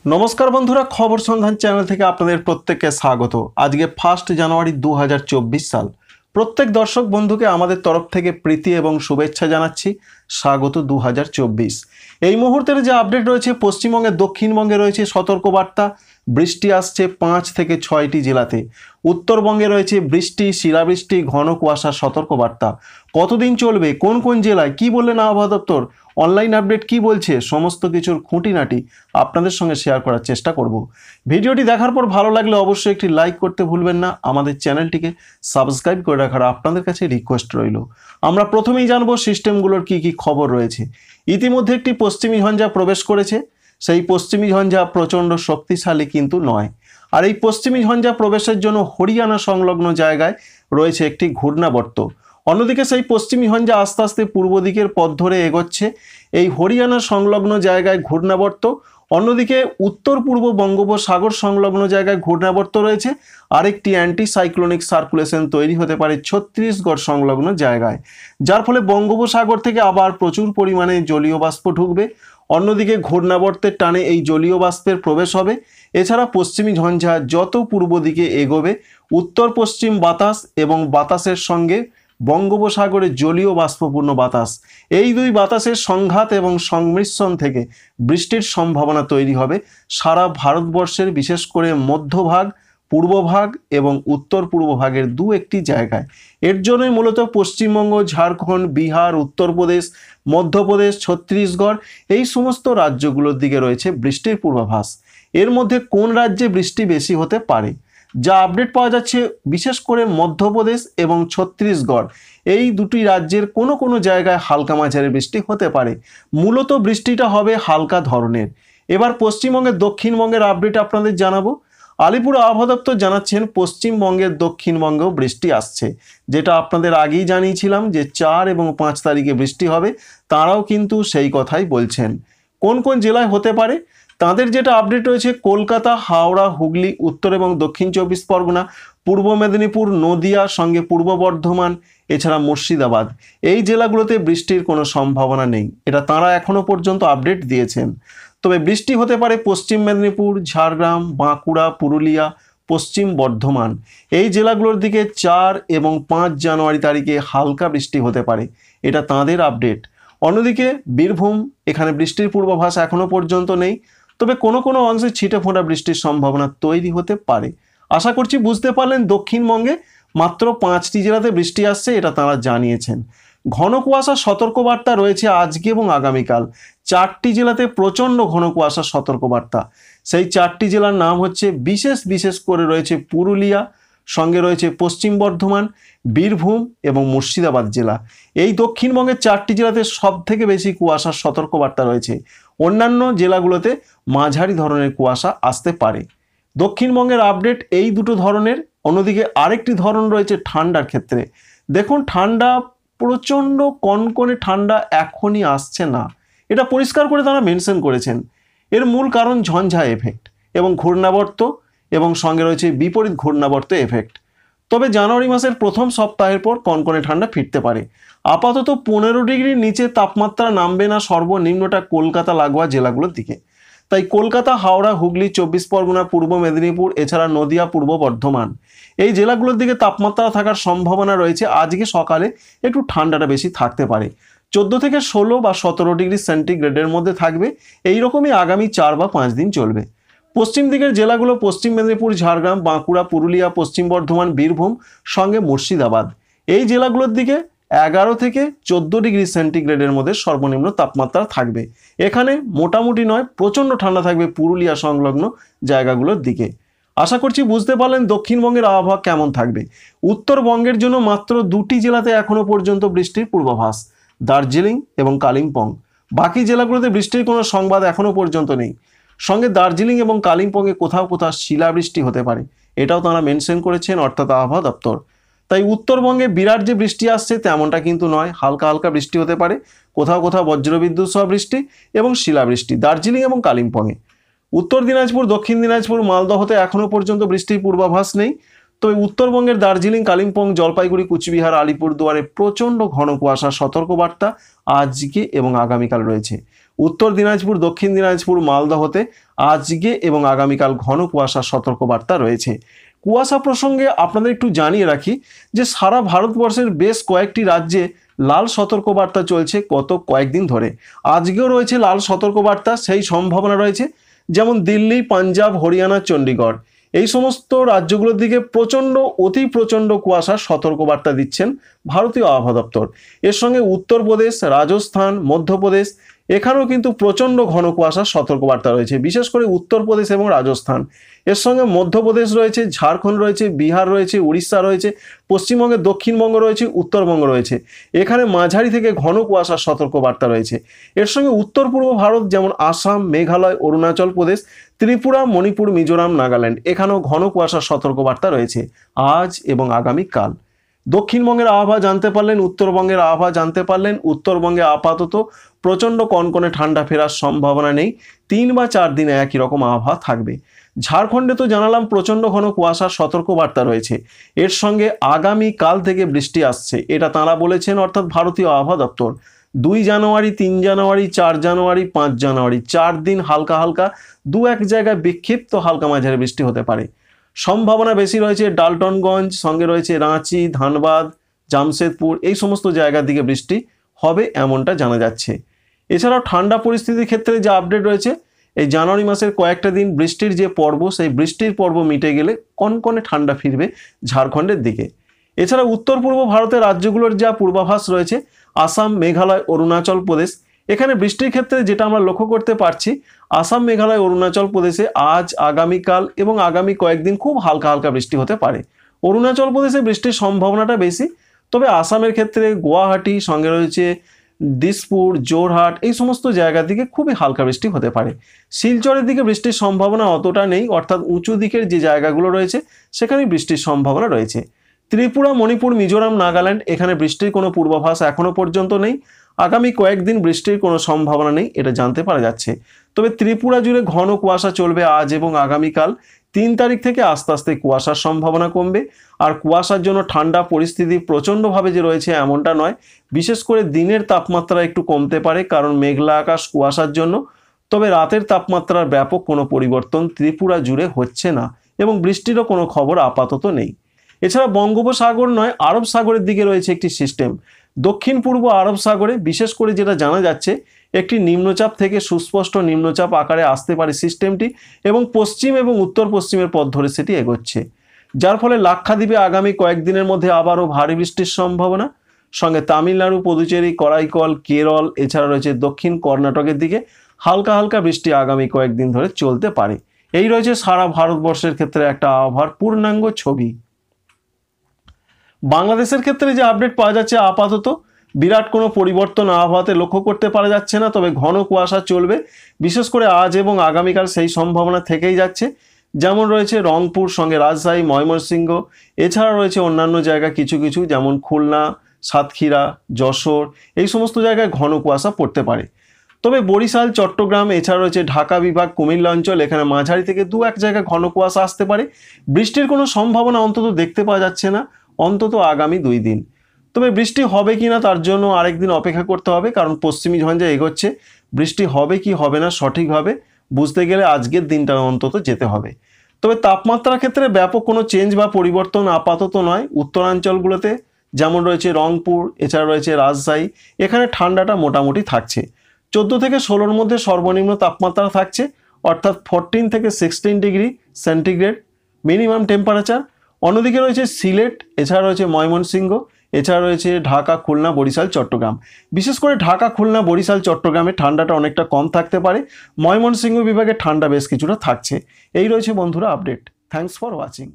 নমস্কার বন্ধুরা, খবর সন্ধান চ্যানেল থেকে আপনাদের প্রত্যেককে স্বাগত। আজকে 1 জানুয়ারি 2024 সাল। প্রত্যেক দর্শক বন্ধুকে আমাদের তরফ থেকে প্রীতি এবং শুভেচ্ছা জানাচ্ছি। স্বাগত 2024। এই মুহূর্তের যে আপডেট রয়েছে, পশ্চিমবঙ্গে দক্ষিণবঙ্গে রয়েছে সতর্কবার্তা। বৃষ্টি আসছে 5 থেকে 6টি জেলাতে। উত্তরবঙ্গে রয়েছে বৃষ্টি, শিলাবৃষ্টি, ঘন কুয়াশার সতর্কবার্তা। কতদিন চলবে, কোন কোন জেলায়, কি বললেন আবহাওয়া দপ্তর, অনলাইন আপডেট কি বলছে, সমস্ত কিছুর খুঁটিনাটি আপনাদের সঙ্গে শেয়ার করার চেষ্টা করব। ভিডিওটি দেখার পর ভালো লাগলে অবশ্যই একটি লাইক করতে ভুলবেন না। আমাদের চ্যানেলটিকে সাবস্ক্রাইব করে রাখার আপনাদের কাছে রিকোয়েস্ট রইল। আমরা প্রথমেই জানবো সিস্টেমগুলোর কি কি খবর রয়েছে। ইতিমধ্যে একটি পশ্চিমী ঝঞ্ঝা প্রবেশ করেছে। সেই পশ্চিমী ঝঞ্ঝা প্রচণ্ড শক্তিশালী কিন্তু নয়। আর এই পশ্চিমী ঝঞ্ঝা প্রবেশের জন্য হরিয়ানা সংলগ্ন জায়গায় রয়েছে একটি ঘূর্ণাবর্ত। অন্যদিকে সেই পশ্চিমী ঝঞ্ঝা আস্তে আস্তে পূর্ব দিকের পথ ধরে এগোচ্ছে। এই হরিয়ানা সংলগ্ন জায়গায় ঘূর্ণাবর্ত, অন্যদিকে উত্তর পূর্ব বঙ্গোপসাগর সংলগ্ন জায়গায় ঘূর্ণাবর্ত রয়েছে। আরেকটি অ্যান্টি সাইক্লোনিক সার্কুলেশন তৈরি হতে পারে ছত্তিশগড় সংলগ্ন জায়গায়, যার ফলে বঙ্গোপসাগর থেকে আবার প্রচুর পরিমাণে জলীয় বাষ্প ঢুকবে। অন্যদিকে ঘূর্ণাবর্তের টানে এই জলীয় বাষ্পের প্রবেশ হবে। এছাড়া পশ্চিমী ঝঞ্ঝা যত পূর্ব দিকে এগোবে, উত্তর পশ্চিম বাতাস এবং বাতাসের সঙ্গে বঙ্গোপসাগরে জলীয় বাষ্পপূর্ণ বাতাস, এই দুই বাতাসের সংঘাত এবং সংমিশ্রণ থেকে বৃষ্টির সম্ভাবনা তৈরি হবে সারা ভারতবর্ষের, বিশেষ করে মধ্যভাগ, পূর্বভাগ এবং উত্তর পূর্ব ভাগের দু একটি জায়গায়। এর জন্যই মূলত পশ্চিমবঙ্গ, ঝাড়খণ্ড, বিহার, উত্তরপ্রদেশ, মধ্যপ্রদেশ, ছত্তিশগড় এই সমস্ত রাজ্যগুলোর দিকে রয়েছে বৃষ্টির পূর্বাভাস। এর মধ্যে কোন রাজ্যে বৃষ্টি বেশি হতে পারে, যা আপডেট পাওয়া যাচ্ছে, বিশেষ করে মধ্যপ্রদেশ এবং ছত্তিশগড় এই দুটি রাজ্যের কোনো কোনো জায়গায় হালকা মাঝারি বৃষ্টি হতে পারে। মূলত বৃষ্টিটা হবে হালকা ধরনের। এবার পশ্চিমবঙ্গের দক্ষিণবঙ্গের আপডেট আপনাদের জানাবো। আলিপুর আবহাওয়া দপ্তর জানাচ্ছেন পশ্চিমবঙ্গের দক্ষিণবঙ্গেও বৃষ্টি আসছে, যেটা আপনাদের আগেই জানিয়েছিলাম যে 4 এবং 5 তারিখে বৃষ্টি হবে। তারাও কিন্তু সেই কথাই বলছেন। কোন কোন জেলায় হতে পারে তাদের যেটা আপডেট রয়েছে, কলকাতা, হাওড়া, হুগলি, উত্তর এবং দক্ষিণ 24 পরগনা, পূর্ব মেদিনীপুর, নদিয়া, সঙ্গে পূর্ব বর্ধমান, এছাড়া মুর্শিদাবাদ এই জেলাগুলোতে বৃষ্টির কোনো সম্ভাবনা নেই। এটা তারা এখনো পর্যন্ত আপডেট দিয়েছেন। তবে বৃষ্টি হতে পারে পশ্চিম মেদিনীপুর, ঝাড়গ্রাম, বাঁকুড়া, পুরুলিয়া, পশ্চিম বর্ধমান এই জেলাগুলোর দিকে 4 এবং 5 জানুয়ারি তারিখে হালকা বৃষ্টি হতে পারে। এটা তাদের আপডেট। অন্যদিকে বীরভূম, এখানে বৃষ্টির পূর্বাভাস এখনো পর্যন্ত নেই, তবে কোনো কোনো অংশে ছিটে ফোঁটা বৃষ্টির সম্ভাবনা তৈরি হতে পারে। আশা করছি বুঝতে পারলেন, দক্ষিণবঙ্গে মাত্র 5টি জেলাতে বৃষ্টি আসছে, এটা তারা জানিয়েছেন। ঘন কুয়াশা সতর্কবার্তা রয়েছে আজকে এবং আগামীকাল। 4টি জেলাতে প্রচণ্ড ঘন কুয়াশার সতর্কবার্তা। সেই 4টি জেলার নাম হচ্ছে, বিশেষ করে রয়েছে পুরুলিয়া, সঙ্গে রয়েছে পশ্চিম বর্ধমান, বীরভূম এবং মুর্শিদাবাদ জেলা। এই দক্ষিণবঙ্গের 4টি জেলাতে সব থেকে বেশি কুয়াশার সতর্কবার্তা রয়েছে। অন্যান্য জেলাগুলোতে মাঝারি ধরনের কুয়াশা আসতে পারে। দক্ষিণবঙ্গের আপডেট এই দুটো ধরনের। অন্যদিকে আরেকটি ধরন রয়েছে ঠান্ডার ক্ষেত্রে। দেখুন, ঠান্ডা প্রচণ্ড কনকনে ঠান্ডা এখনই আসছে না, এটা পরিষ্কার করে তারা মেনশন করেছেন। এর মূল কারণ ঝঞ্ঝা এফেক্ট এবং ঘূর্ণাবর্ত, এবং সঙ্গে রয়েছে বিপরীত ঘূর্ণাবর্ত এফেক্ট। তবে জানুয়ারি মাসের প্রথম সপ্তাহের পর কনকনে ঠান্ডা ফিরতে পারে। আপাতত 15 ডিগ্রির নিচে তাপমাত্রা নামবে না সর্বনিম্নটা কলকাতা লাগোয়া জেলাগুলোর দিকে। তাই কলকাতা, হাওড়া, হুগলি, 24 পরগনা, পূর্ব মেদিনীপুর, এছাড়া নদিয়া, পূর্ব বর্ধমান এই জেলাগুলোর দিকে তাপমাত্রা থাকার সম্ভাবনা রয়েছে। আজকে সকালে একটু ঠান্ডাটা বেশি থাকতে পারে, 14 থেকে 16 বা 17 ডিগ্রি সেন্টিগ্রেডের মধ্যে থাকবে। এইরকমই আগামী 4 বা 5 দিন চলবে। পশ্চিম দিকের জেলাগুলো পশ্চিম মেদিনীপুর, ঝাড়গ্রাম, বাঁকুড়া, পুরুলিয়া, পশ্চিম বর্ধমান, বীরভূম, সঙ্গে মুর্শিদাবাদ এই জেলাগুলোর দিকে 11 থেকে 14 ডিগ্রি সেন্টিগ্রেডের মধ্যে সর্বনিম্ন তাপমাত্রা থাকবে। এখানে মোটামুটি নয়, প্রচণ্ড ঠান্ডা থাকবে পুরুলিয়া সংলগ্ন জায়গাগুলোর দিকে। আশা করছি বুঝতে পারলেন দক্ষিণবঙ্গের আবহাওয়া কেমন থাকবে। উত্তরবঙ্গের জন্য মাত্র 2টি জেলাতে এখনো পর্যন্ত বৃষ্টির পূর্বাভাস, দার্জিলিং এবং কালিম্পং। বাকি জেলাগুলোতে বৃষ্টির কোনো সংবাদ এখনো পর্যন্ত নেই। সঙ্গে দার্জিলিং এবং কালিম্পংয়ে কোথাও কোথাও শিলাবৃষ্টি হতে পারে, এটাও তারা মেনশন করেছেন, অর্থাৎ আবহাওয়া দপ্তর। তাই উত্তরবঙ্গে বিরাট যে বৃষ্টি আসছে তেমনটা কিন্তু নয়, হালকা হালকা বৃষ্টি হতে পারে, কোথাও কোথাও বজ্রবিদ্যুৎ সহ বৃষ্টি এবং শিলাবৃষ্টি দার্জিলিং এবং কালিম্পংয়ে। উত্তর দিনাজপুর, দক্ষিণ দিনাজপুর, মালদহতে এখনো পর্যন্ত বৃষ্টির পূর্বাভাস নেই। তবে উত্তরবঙ্গের দার্জিলিং, কালিম্পং, জলপাইগুড়ি, কুচবিহার, আলিপুরদুয়ারে প্রচণ্ড ঘন কুয়াশার সতর্কবার্তা আজকে এবং আগামীকাল রয়েছে। উত্তর দিনাজপুর, দক্ষিণ দিনাজপুর, মালদহতে আজকে এবং আগামীকাল ঘন কুয়াশার সতর্কবার্তা রয়েছে। কুয়াশা প্রসঙ্গে আপনাদের একটু জানিয়ে রাখি যে সারা ভারতবর্ষের বেশ কয়েকটি রাজ্যে লাল সতর্কবার্তা চলছে গত কয়েকদিন ধরে। আজকেও রয়েছে লাল সতর্কবার্তা, সেই সম্ভাবনা রয়েছে। যেমন দিল্লি, পাঞ্জাব, হরিয়ানা, চণ্ডীগড়, এই সমস্ত রাজ্যগুলোর দিকে প্রচণ্ড, অতি প্রচণ্ড কুয়াশার সতর্কবার্তা দিচ্ছেন ভারতীয় আবহাওয়া দপ্তর। এর সঙ্গে উত্তরপ্রদেশ, রাজস্থান, মধ্যপ্রদেশ, এখানেও কিন্তু প্রচণ্ড ঘন কুয়াশার সতর্কবার্তা রয়েছে, বিশেষ করে উত্তরপ্রদেশ এবং রাজস্থান। এর সঙ্গে মধ্যপ্রদেশ রয়েছে, ঝাড়খণ্ড রয়েছে, বিহার রয়েছে, উড়িষ্যা রয়েছে, পশ্চিমবঙ্গের দক্ষিণবঙ্গ রয়েছে, উত্তরবঙ্গ রয়েছে। এখানে মাঝারি থেকে ঘন কুয়াশার সতর্কবার্তা রয়েছে। এর সঙ্গে উত্তর পূর্ব ভারত যেমন আসাম, মেঘালয়, অরুণাচল প্রদেশ, ত্রিপুরা, মণিপুর, মিজোরাম, নাগাল্যান্ড, এখানেও ঘন কুয়াশার সতর্কবার্তা রয়েছে আজ এবং আগামীকাল। দক্ষিণবঙ্গের আবহাওয়া জানতে পারলেন, উত্তরবঙ্গের আবহাওয়া জানতে পারলেন। উত্তরবঙ্গে আপাতত প্রচণ্ড কনকনে ঠান্ডা ফেরার সম্ভাবনা নেই, 3 বা 4 দিনে একই রকম আবহাওয়া থাকবে। ঝাড়খণ্ডে তো জানালাম প্রচণ্ড ঘন কুয়াশার সতর্কবার্তা রয়েছে। এর সঙ্গে আগামীকাল থেকে বৃষ্টি আসছে, এটা তাঁরা বলেছেন, অর্থাৎ ভারতীয় আবহাওয়া দপ্তর। 2 জানুয়ারি, 3 জানুয়ারি, 4 জানুয়ারি, 5 জানুয়ারি, 4 দিন হালকা হালকা 2-1 জায়গায় বিক্ষিপ্ত হালকা মাঝারি বৃষ্টি হতে পারে। সম্ভাবনা বেশি রয়েছে ডালটনগঞ্জ, সঙ্গে রয়েছে রাঁচি, ধানবাদ, জামশেদপুর, এই সমস্ত জায়গার দিকে বৃষ্টি হবে এমনটা জানা যাচ্ছে। এছাড়াও ঠান্ডা পরিস্থিতির ক্ষেত্রে যে আপডেট রয়েছে, এই জানুয়ারি মাসের কয়েকটা দিন বৃষ্টির যে পর্ব, সেই বৃষ্টির পর্ব মিটে গেলে কনকনে ঠান্ডা ফিরবে ঝাড়খণ্ডের দিকে। এছাড়া উত্তর পূর্ব ভারতের রাজ্যগুলোর যা পূর্বাভাস রয়েছে, আসাম, মেঘালয়, অরুণাচল প্রদেশ, এখানে বৃষ্টির ক্ষেত্রে যেটা আমরা লক্ষ্য করতে পারছি, আসাম, মেঘালয়, অরুণাচল প্রদেশে আজ, আগামীকাল এবং আগামী কয়েকদিন খুব হালকা হালকা বৃষ্টি হতে পারে। অরুণাচল প্রদেশে বৃষ্টির সম্ভাবনাটা বেশি, তবে আসামের ক্ষেত্রে গুয়াহাটি, সঙ্গে রয়েছে দিসপুর, জোরহাট, এই সমস্ত জায়গার দিকে খুবই হালকা বৃষ্টি হতে পারে। শিলচরের দিকে বৃষ্টির সম্ভাবনা অতটা নেই, অর্থাৎ উঁচু দিকের যে জায়গাগুলো রয়েছে সেখানেই বৃষ্টির সম্ভাবনা রয়েছে। ত্রিপুরা, মণিপুর, মিজোরাম, নাগাল্যান্ড, এখানে বৃষ্টির কোনো পূর্বাভাস এখনো পর্যন্ত নেই। আগামী কয়েকদিন বৃষ্টির কোনো সম্ভাবনা নেই, এটা জানতে পারা যাচ্ছে। তবে ত্রিপুরা জুড়ে ঘন কুয়াশা চলবে আজ এবং আগামীকাল। 3 তারিখ থেকে আস্তে আস্তে কুয়াশার সম্ভাবনা কমবে। আর কুয়াশার জন্য ঠান্ডা পরিস্থিতি প্রচণ্ডভাবে যে রয়েছে এমনটা নয়, বিশেষ করে দিনের তাপমাত্রা একটু কমতে পারে, কারণ মেঘলা আকাশ, কুয়াশার জন্য। তবে রাতের তাপমাত্রার ব্যাপক কোনো পরিবর্তন ত্রিপুরা জুড়ে হচ্ছে না এবং বৃষ্টিরও কোনো খবর আপাতত নেই। এছাড়া বঙ্গোপসাগর নয়, আরব সাগরের দিকে রয়েছে একটি সিস্টেম। দক্ষিণ পূর্ব আরব সাগরে বিশেষ করে যেটা জানা যাচ্ছে, একটি নিম্নচাপ থেকে সুস্পষ্ট নিম্নচাপ আকারে আসতে পারে সিস্টেমটি, এবং পশ্চিম এবং উত্তর পশ্চিমের পথ ধরে সেটি এগোচ্ছে, যার ফলে লাক্ষাদ্বীপে আগামী কয়েকদিনের মধ্যে আবারও ভারী বৃষ্টির সম্ভাবনা। সঙ্গে তামিলনাড়ু, পুদুচেরি, করাইকল, কেরল, এছাড়া রয়েছে দক্ষিণ কর্ণাটকের দিকে হালকা হালকা বৃষ্টি আগামী কয়েকদিন ধরে চলতে পারে। এই রয়েছে সারা ভারতবর্ষের ক্ষেত্রে একটা আবহাওয়ার পূর্ণাঙ্গ ছবি। বাংলাদেশের ক্ষেত্রে যে আপডেট পাওয়া যাচ্ছে, আপাতত বিরাট কোনো পরিবর্তন আবহাওয়াতে লক্ষ্য করতে পারা যাচ্ছে না, তবে ঘন কুয়াশা চলবে বিশেষ করে আজ এবং আগামীকাল, সেই সম্ভাবনা থেকেই যাচ্ছে। যেমন রয়েছে রংপুর, সঙ্গে রাজশাহী, ময়মনসিংহ, এছাড়া রয়েছে অন্যান্য জায়গা কিছু কিছু, যেমন খুলনা, সাতক্ষীরা, যশোর, এই সমস্ত জায়গায় ঘন কুয়াশা পড়তে পারে। তবে বরিশাল, চট্টগ্রাম, এছাড়া রয়েছে ঢাকা বিভাগ, কুমিল্লা অঞ্চল, এখানে মাঝারি থেকে 2-1 জায়গায় ঘন কুয়াশা আসতে পারে। বৃষ্টির কোনো সম্ভাবনা অন্তত দেখতে পাওয়া যাচ্ছে না, অন্তত আগামী 2 দিন। তবে বৃষ্টি হবে কি না তার জন্য আরেকদিন অপেক্ষা করতে হবে, কারণ পশ্চিমী ঝঞ্ঝা এগোচ্ছে। বৃষ্টি হবে কি হবে না সঠিকভাবে বুঝতে গেলে আজকের দিনটা অন্তত যেতে হবে। তবে তাপমাত্রার ক্ষেত্রে ব্যাপক কোনো চেঞ্জ বা পরিবর্তন আপাতত নয়। উত্তরাঞ্চলগুলোতে যেমন রয়েছে রংপুর, এছাড়া রয়েছে রাজশাহী, এখানে ঠান্ডাটা মোটামুটি থাকছে। 14 থেকে 16-র মধ্যে সর্বনিম্ন তাপমাত্রা থাকছে, অর্থাৎ 14 থেকে 16 ডিগ্রি সেন্টিগ্রেড মিনিমাম টেম্পারেচার। অন্যদিকে রয়েছে সিলেট, এছাড়া রয়েছে ময়মনসিংহ, এছাড়া রয়েছে ঢাকা, খুলনা, বরিশাল, চট্টগ্রাম। বিশেষ করে ঢাকা, খুলনা, বরিশাল, চট্টগ্রামে ঠান্ডাটা অনেকটা কম থাকতে পারে। ময়মনসিংহ বিভাগে ঠান্ডা বেশ কিছুটা থাকছে। এই রয়েছে বন্ধুরা আপডেট। Thanks for watching.